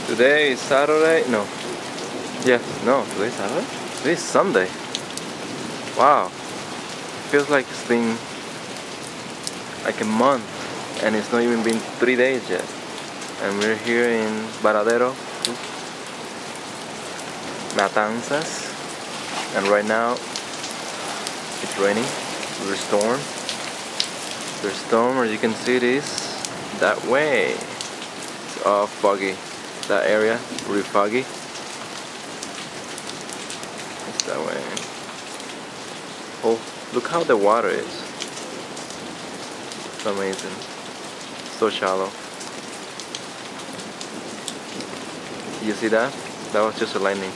Today is Saturday. No. Yeah, no, today's Saturday? Today's Sunday. Wow. Feels like it's been like a month and it's not even been 3 days yet. And we're here in Varadero, Matanzas. And right now it's raining. There's a storm. There's a storm, as you can see, it is that way. It's all foggy. That area, really foggy. It's that way. Oh, look how the water is. It's amazing. So shallow. You see that? That was just a lightning.